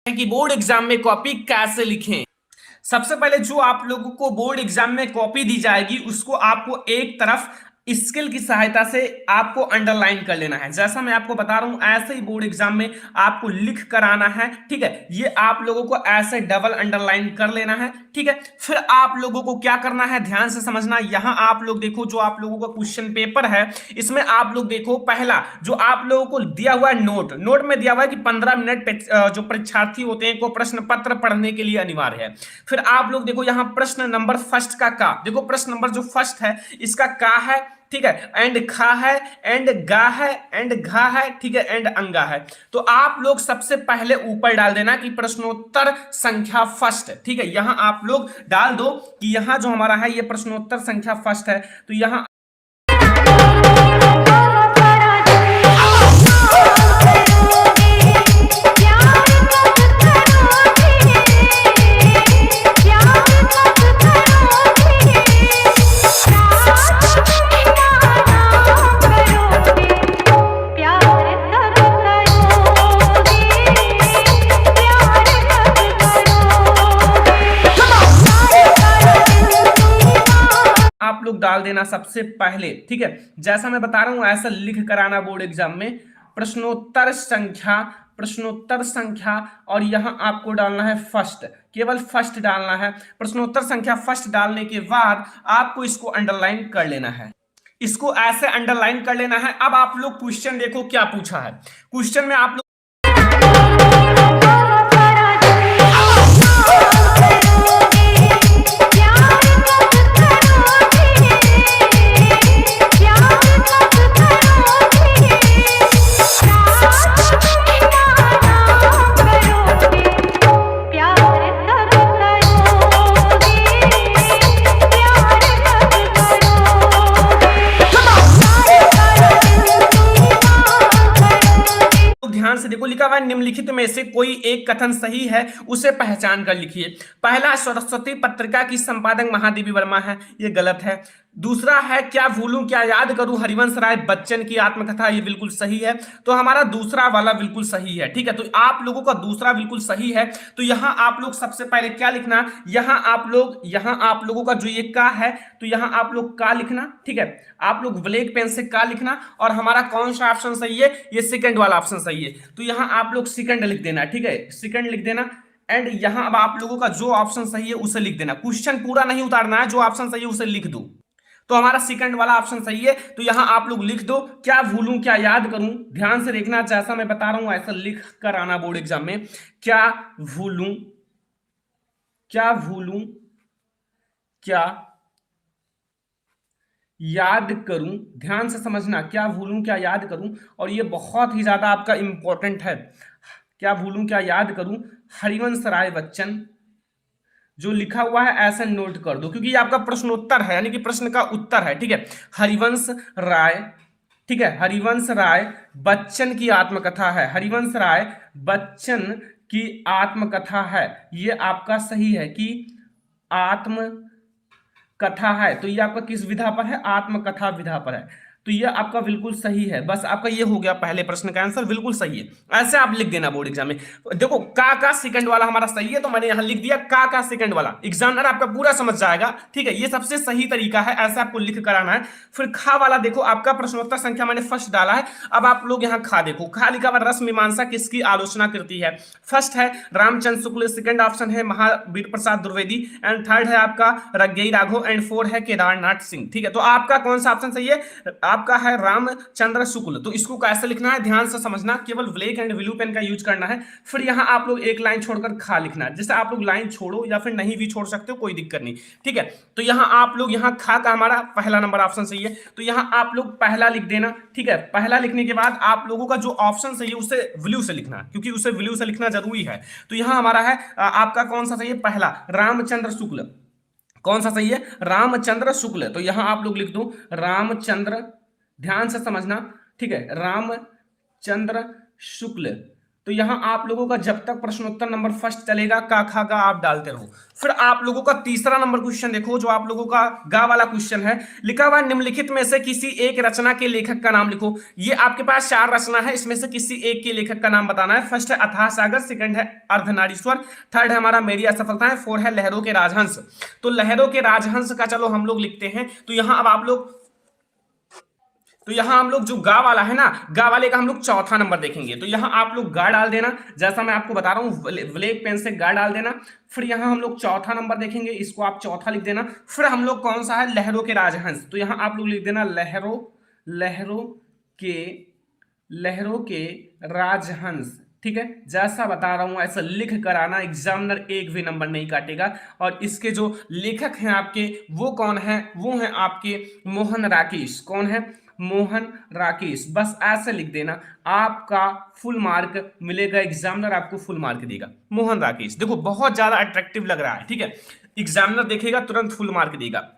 कि board exam में copy कैसे लिखें। सबसे पहले जो आप लोगों को बोर्ड एग्जाम में कॉपी दी जाएगी उसको आपको एक तरफ स्केल की सहायता से आपको अंडरलाइन कर लेना है। जैसा मैं आपको बता रहा हूं ऐसे ही बोर्ड एग्जाम में आपको लिख कर आना है। ठीक है, ये आप लोगों को ऐसे डबल अंडरलाइन कर लेना है। ठीक है, फिर आप लोगों को क्या करना है, ध्यान से समझना। यहां आप लोग देखो, जो आप लोगों का क्वेश्चन पेपर है इसमें आप लोग देखो, पहला जो आप लोगों को दिया हुआ है नोट में दिया हुआ है कि 15 मिनट जो परीक्षार्थी होते हैं को प्रश्न पत्र पढ़ने के लिए अनिवार्य है। फिर आप लोग देखो यहाँ प्रश्न नंबर फर्स्ट का देखो, प्रश्न नंबर जो फर्स्ट है इसका का है। ठीक है, एंड खा है, एंड गा है, एंड घा है, ठीक है, एंड अंगा है। तो आप लोग सबसे पहले ऊपर डाल देना कि प्रश्नोत्तर संख्या फर्स्ट। ठीक है, यहां आप लोग डाल दो कि यहां जो हमारा है ये प्रश्नोत्तर संख्या फर्स्ट है। तो यहां आप लोग डाल देना सबसे पहले। ठीक है, जैसा मैं बता रहा हूं ऐसा लिख कर आना बोर्ड एग्जाम में, प्रश्नोत्तर संख्या और यहां आपको डालना है फर्स्ट, केवल फर्स्ट डालना है। प्रश्नोत्तर संख्या फर्स्ट डालने के बाद आपको इसको अंडरलाइन कर लेना है, इसको ऐसे अंडरलाइन कर लेना है। अब आप लोग क्वेश्चन देखो क्या पूछा है। क्वेश्चन में आप लोग ध्यान से देखो, लिखा हुआ है निम्नलिखित में से कोई एक कथन सही है उसे पहचान कर लिखिए। पहला, सरस्वती पत्रिका की संपादक महादेवी वर्मा है, ये गलत है। दूसरा है, क्या भूलूं क्या याद करूं हरिवंश राय बच्चन की आत्मकथा, ये बिल्कुल सही है। तो हमारा दूसरा वाला बिल्कुल सही है। ठीक है, तो आप लोगों का दूसरा बिल्कुल सही है। तो यहां आप लोग सबसे पहले क्या लिखना, यहां आप लोगों का जो ये का है तो यहां आप लोग का लिखना। ठीक है, आप लोग ब्लैक पेन से का लिखना। और हमारा कौन सा ऑप्शन सही है, ये सेकंड वाला ऑप्शन सही है। तो यहां आप लोग सेकंड लिख देना। ठीक है, सेकंड लिख देना। एंड यहां अब आप लोगों का जो ऑप्शन सही है उसे लिख देना। क्वेश्चन पूरा नहीं उतारना है, जो ऑप्शन सही है उसे लिख दो। तो हमारा सेकंड वाला ऑप्शन सही है। तो यहां आप लोग लिख दो, क्या भूलूं क्या याद करूं। ध्यान से देखना, जैसा मैं बता रहा हूं ऐसा लिख कर आना बोर्ड एग्जाम में। क्या भूलूं क्या याद करूं, ध्यान से समझना, क्या भूलूं क्या याद करूं। और ये बहुत ही ज्यादा आपका इंपॉर्टेंट है, क्या भूलूं क्या याद करूं हरिवंश राय बच्चन। जो लिखा हुआ है ऐसे नोट कर दो, क्योंकि ये आपका प्रश्नोत्तर है, यानी कि प्रश्न का उत्तर है। ठीक है, हरिवंश राय, ठीक है, हरिवंश राय बच्चन की आत्मकथा है, हरिवंश राय बच्चन की आत्मकथा है। ये आपका सही है कि आत्म कथा है। तो ये आपका किस विधा पर है, आत्मकथा विधा पर है। तो ये आपका बिल्कुल सही है। बस आपका ये हो गया पहले प्रश्न का आंसर, बिल्कुल सही है। ऐसे आप लिख देना बोर्ड एग्जाम में। देखो का सेकंड वाला हमारा सही है, तो मैंने यहां लिख दिया का सेकंड वाला। एग्जामिनर आपका पूरा समझ जाएगा। ठीक है, ये सबसे सही तरीका है, ऐसे आपको लिख कराना है। फिर खा वाला देखो, आपका प्रश्नोत्तर संख्या मैंने फर्स्ट डाला है। अब आप लोग यहाँ खा देखो, खा लिखा हुआ रस मीमांसा किसकी आलोचना करती है। फर्स्ट है रामचंद्र शुक्ल, सेकंड ऑप्शन है महावीर प्रसाद द्विवेदी, एंड थर्ड है आपका रग्गई राघव, एंड फोर है केदारनाथ सिंह। ठीक है, तो आपका कौन सा ऑप्शन सही है, आपका है रामचंद्र शुक्ल। तो इसको कैसे लिखना है ध्यान से समझना, केवल ब्लैक एंड ब्लू पेन का यूज करना है। फिर यहां आप लोग एक लाइन छोड़कर खा लिखना है। जैसे आप लोग लाइन छोड़ो या फिर नहीं भी छोड़ सकते हो, कोई दिक्कत नहीं। ठीक है, तो यहां आप लोग यहां खा का हमारा पहला नंबर ऑप्शन सही है। तो यहां आप लोग पहला लिख देना। ठीक है, पहला लिखने के बाद आप लोगों का जो ऑप्शन सही है उसे ब्लू से लिखना, क्योंकि उसे ब्लू से लिखना जरूरी है। तो यहां हमारा है आपका कौन सा सही है, पहला रामचंद्र शुक्ल। कौन सा सही है, रामचंद्र शुक्ल। तो यहां आप लोग लिख दो रामचंद्र, ध्यान से समझना। ठीक है, रामचंद्र शुक्ल, तो यहां आप लोगों का जब तक प्रश्नोत्तर नंबर फर्स्ट चलेगा का खा गा आप डालते रहो। फिर आप लोगों का तीसरा नंबर क्वेश्चन देखो, जो आप लोगों का गा वाला क्वेश्चन है। लिखा हुआ निम्नलिखित में से किसी एक रचना के लेखक का नाम लिखो। ये आपके पास 4 रचना है, इसमें से किसी एक के लेखक का नाम बताना है। फर्स्ट है अथाह सागर, सेकंड है अर्धनारीश्वर, थर्ड है हमारा मेरी असफलताएं, फोर्थ है लहरों के राजहंस। तो लहरों के राजहंस का चलो हम लोग लिखते हैं। तो यहां अब आप लोग, तो यहां हम लोग जो गा वाला है ना, गा वाले का हम लोग चौथा नंबर देखेंगे। तो यहां आप लोग गा डाल देना, जैसा मैं आपको बता रहा हूं ब्लैक पेन से गा डाल देना। फिर यहां हम लोग चौथा नंबर देखेंगे, इसको आप चौथा लिख देना। फिर हम लोग कौन सा है, लहरों के राजहंस, तो यहां आप लोग लिख देना लहरों, लहरों के, लहरों के राजहंस। ठीक है, जैसा बता रहा हूं ऐसा लिख कर आना, एग्जामिनर एक भी नंबर नहीं काटेगा। और इसके जो लेखक हैं आपके वो कौन है, वो है आपके मोहन राकेश। कौन है, मोहन राकेश। बस ऐसे लिख देना, आपका फुल मार्क मिलेगा, एग्जामिनर आपको फुल मार्क देगा। मोहन राकेश, देखो बहुत ज्यादा अट्रैक्टिव लग रहा है। ठीक है, एग्जामिनर देखेगा तुरंत फुल मार्क देगा।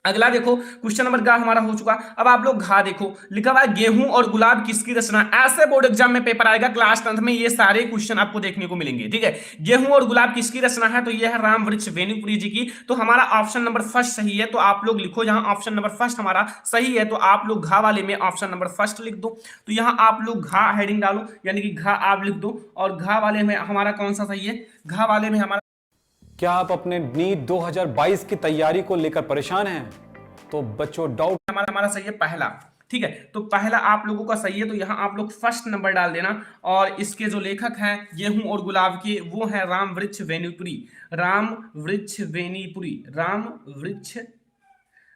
अगला देखो, क्वेश्चन नंबर गा हमारा हो चुका। अब आप लोग घा देखो, लिखा हुआ है गेहूं और गुलाब किसकी रचना। ऐसे बोर्ड एग्जाम में पेपर आएगा क्लास 10th में, ये सारे क्वेश्चन आपको देखने को मिलेंगे। ठीक है, गेहूं और गुलाब किसकी रचना है, तो ये है राम वृक्ष वेणुपुरी जी की। तो हमारा ऑप्शन नंबर फर्स्ट सही है, तो आप लोग लिखो यहाँ ऑप्शन नंबर फर्स्ट हमारा सही है। तो आप लोग घा वाले में ऑप्शन नंबर फर्स्ट लिख दो। तो यहाँ आप लोग घा हेडिंग डालो, यानी कि घा आप लिख दो। और घा वाले में हमारा कौन सा सही है, घा वाले में हमारा, क्या आप अपने नीट 2022 की तैयारी को लेकर परेशान हैं? तो बच्चों डाउट हमारा सही है पहला। ठीक है, तो पहला आप लोगों का सही है, तो यहां आप लोग फर्स्ट नंबर डाल देना। और इसके जो लेखक हैं गेहूं और गुलाब के, वो है राम वृक्ष वेणुपुरी। राम वृक्ष वेणुपुरी, राम वृक्ष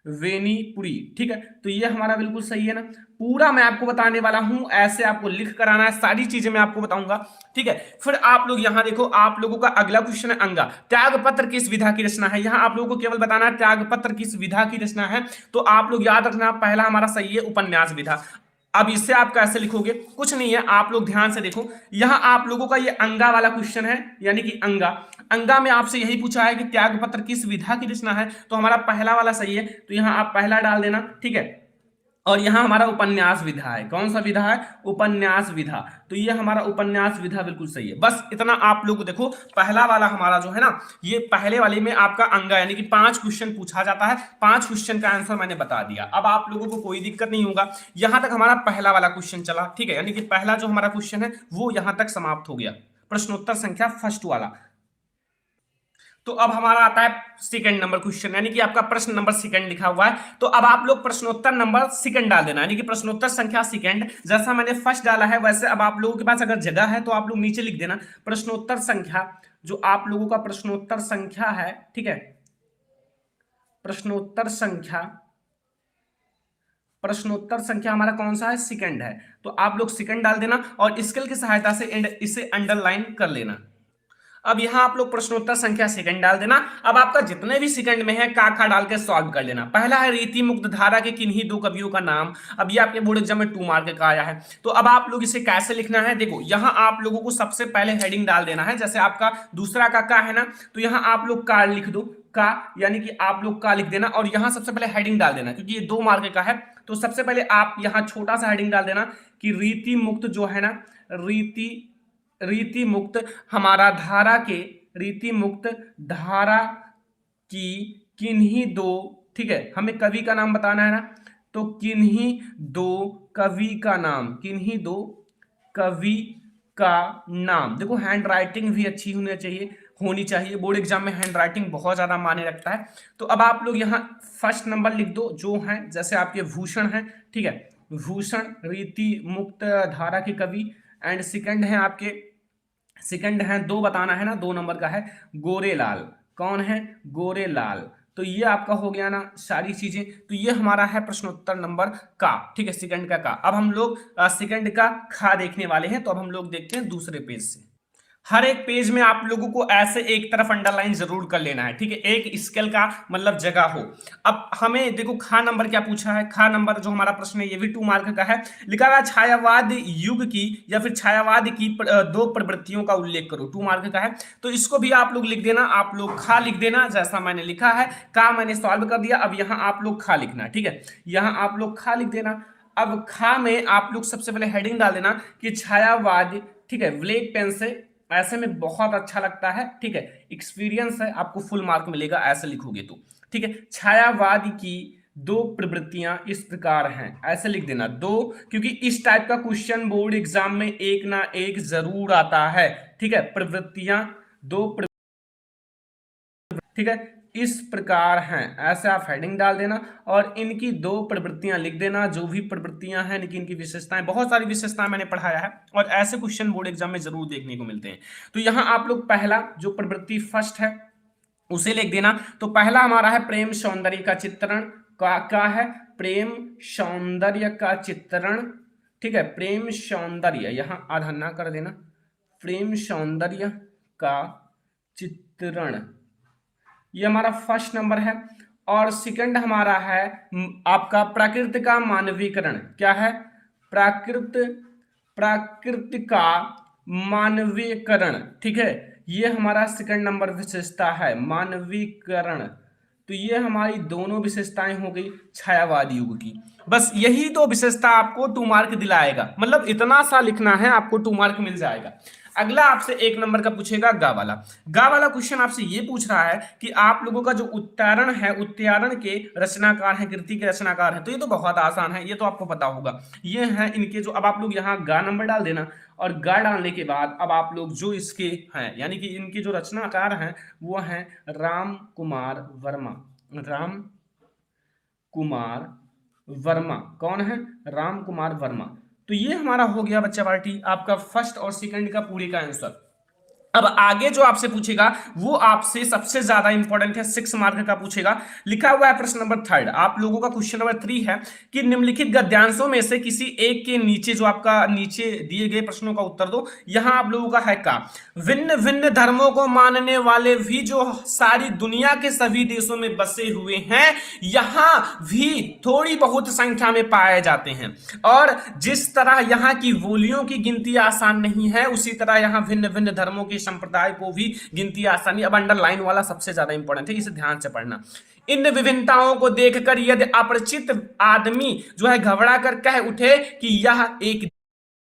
वेणीपुरी। ठीक है, तो ये हमारा बिल्कुल सही है ना। पूरा मैं आपको बताने वाला हूं, ऐसे आपको लिख कर आना है, सारी चीजें मैं आपको बताऊंगा। ठीक है, फिर आप लोग यहां देखो, आप लोगों का अगला क्वेश्चन है अंगा। त्यागपत्र किस विधा की रचना है, यहां आप लोगों को केवल बताना है त्यागपत्र किस विधा की रचना है। तो आप लोग याद रखना, पहला हमारा सही है उपन्यास विधा। अब इससे आप कैसे लिखोगे, कुछ नहीं है, आप लोग ध्यान से देखो। यहां आप लोगों का ये अंगा वाला क्वेश्चन है, यानी कि अंगा। अंगा में आपसे यही पूछा है कि त्यागपत्र किस विधा की रचना है, तो हमारा पहला वाला सही है। तो यहां आप पहला डाल देना। ठीक है, और यहां हमारा उपन्यास विधा है। कौन सा विधा है, उपन्यास विधा। तो ये हमारा उपन्यास विधा बिल्कुल सही है। बस इतना आप लोग देखो, पहला वाला हमारा जो है ना, ये पहले वाले में आपका अंगा, यानी कि 5 क्वेश्चन पूछा जाता है, 5 क्वेश्चन का आंसर मैंने बता दिया। अब आप लोगों को कोई दिक्कत नहीं होगा, यहां तक हमारा पहला वाला क्वेश्चन चला। ठीक है, यानी कि पहला जो हमारा क्वेश्चन है वो यहां तक समाप्त हो गया, प्रश्नोत्तर संख्या फर्स्ट वाला। तो अब हमारा आता है सेकंड नंबर क्वेश्चन, यानी कि आपका प्रश्न नंबर सेकंड लिखा हुआ है। तो अब आप लोग प्रश्नोत्तर नंबर सेकंड डाल देना, यानी कि प्रश्नोत्तर संख्या सेकंड। जैसा मैंने फर्स्ट डाला है वैसे अब आप लोगों के पास अगर जगह है तो आप लोग नीचे लिख देना प्रश्नोत्तर संख्या, जो आप लोगों का प्रश्नोत्तर संख्या है। ठीक है, प्रश्नोत्तर संख्या, प्रश्नोत्तर संख्या हमारा कौन सा है, सेकंड है। तो आप लोग सेकंड डाल देना और स्केल की सहायता से इसे अंडरलाइन कर लेना। अब यहां आप लोग प्रश्नोत्तर संख्या सेकंड डाल देना। अब आपका जितने भी सेकंड में है का डाल के सॉल्व कर लेना। पहला है रीति मुक्त धारा के किन्हीं 2 कवियों का नाम। अब ये आपके बोर्ड एग्जाम में 2 मार्क का आया है। तो अब आप लोग इसे कैसे लिखना है, देखो यहां आप लोगों को सबसे पहले हेडिंग डाल देना है। जैसे आपका दूसरा का है ना, तो यहां आप लोग का लिख दो, का यानी कि आप लोग का लिख देना। और यहां सबसे पहले हेडिंग डाल देना, क्योंकि ये 2 मार्क का है। तो सबसे पहले आप यहां छोटा सा हेडिंग डाल देना कि रीति मुक्त जो है ना, रीति मुक्त हमारा धारा के, रीति मुक्त धारा की किन्हीं 2, ठीक है, हमें कवि का नाम बताना है ना, तो किन्हीं 2 कवि का नाम, किन्हीं 2 कवि का नाम। देखो हैंड राइटिंग भी अच्छी होनी चाहिए, बोर्ड एग्जाम में हैंड राइटिंग बहुत ज्यादा मायने रखता है। तो अब आप लोग यहाँ फर्स्ट नंबर लिख दो, जो है जैसे आपके भूषण है। ठीक है, भूषण रीति मुक्त धारा के कवि। एंड सेकंड है आपके, सेकंड है 2 बताना है ना, 2 नंबर का है गोरेलाल। कौन है, गोरेलाल। तो ये आपका हो गया ना सारी चीजें। तो ये हमारा है प्रश्नोत्तर नंबर का। ठीक है, सेकंड का। अब हम लोग सेकंड का खा देखने वाले हैं। तो अब हम लोग देखते हैं दूसरे पेज से। हर एक पेज में आप लोगों को ऐसे एक तरफ अंडरलाइन जरूर कर लेना है। ठीक है, एक स्केल का मतलब जगह हो। अब हमें देखो खा नंबर क्या पूछा है, खा नंबर जो हमारा प्रश्न है ये भी 2 मार्क का है। लिखा हुआ छायावाद युग की या फिर छायावाद की 2 प्रवृत्तियों का उल्लेख करो, 2 मार्क का है। तो इसको भी आप लोग लिख देना, आप लोग खा लिख देना जैसा मैंने लिखा है। का मैंने सॉल्व कर दिया, अब यहाँ आप लोग खा लिखना। ठीक है, यहाँ आप लोग खा लिख देना। अब खा में आप लोग सबसे पहले हेडिंग डाल देना कि छायावाद ठीक है, ब्लैक पेन से ऐसे में बहुत अच्छा लगता है, ठीक है, एक्सपीरियंस है, आपको फुल मार्क मिलेगा ऐसे लिखोगे तो, ठीक है। छायावाद की दो प्रवृत्तियां इस प्रकार हैं, ऐसे लिख देना दो, क्योंकि इस टाइप का क्वेश्चन बोर्ड एग्जाम में एक ना एक जरूर आता है, ठीक है। प्रवृत्तियां दो ठीक है, इस प्रकार हैं, ऐसे आप हेडिंग डाल देना और इनकी दो प्रवृत्तियां लिख देना, जो भी प्रवृत्तियां हैं, लेकिन इनकी विशेषताएं, बहुत सारी विशेषताएं मैंने पढ़ाया है और ऐसे क्वेश्चन बोर्ड एग्जाम में जरूर देखने को मिलते हैं। तो यहां आप लोग पहला जो प्रवृत्ति फर्स्ट है उसे लिख देना। तो पहला हमारा है प्रेम सौंदर्य का चित्रण, का है प्रेम सौंदर्य का चित्रण, ठीक है, प्रेम सौंदर्य, यहां आधा ना कर देना, प्रेम सौंदर्य का चित्रण, ये हमारा फर्स्ट नंबर है। और सेकंड हमारा है आपका प्रकृति का मानवीकरण, क्या है, प्रकृति का मानवीकरण, ठीक है, ये हमारा सेकंड नंबर विशेषता है, मानवीकरण। तो ये हमारी दोनों विशेषताएं हो गई छायावाद युग की। बस यही दो विशेषता आपको 2 मार्क दिलाएगा, मतलब इतना सा लिखना है आपको 2 मार्क मिल जाएगा। अगला आपसे 1 नंबर का पूछेगा गा वाला क्वेश्चन आपसे ये पूछ रहा है कि आप लोगों का जो उच्चारण है, उच्चारण के रचनाकार हैं, कृति के रचनाकार हैं। तो ये तो बहुत आसान है, ये तो आपको पता होगा, ये हैं इनके जो, अब आप लोग यहाँ गा नंबर डाल देना और गा डालने के बाद अब आप लोग जो इसके हैं, यानी कि इनके जो रचनाकार हैं वो हैं राम कुमार वर्मा, राम कुमार वर्मा, कौन है, राम कुमार वर्मा। तो ये हमारा हो गया बच्चा पार्टी आपका फर्स्ट और सेकंड का पूरे का आंसर। अब आगे जो आपसे पूछेगा वो आपसे सबसे ज्यादा इंपॉर्टेंट है, 6 मार्क का पूछेगा। लिखा हुआ है प्रश्न नंबर 3, आप लोगों का क्वेश्चन नंबर 3 है कि निम्नलिखित गद्यांशों में से किसी एक के नीचे, जो आपका नीचे दिए गए प्रश्नों का उत्तर दो। यहां आप लोगों का है का भिन्न भिन्न धर्मों को मानने वाले भी जो सारी दुनिया के सभी देशों में बसे हुए हैं, यहां भी थोड़ी बहुत संख्या में पाए जाते हैं। और जिस तरह यहां की बोलियों की गिनती आसान नहीं है, उसी तरह यहां भिन्न भिन्न धर्मों की संप्रदाय को भी गिनती आसानी। अब अंडरलाइन वाला सबसे ज्यादा इंपॉर्टेंट है, इसे ध्यान से पढ़ना। इन विभिन्नताओं को देखकर यदि अपरिचित आदमी जो है घबरा कर कह उठे कि यह एक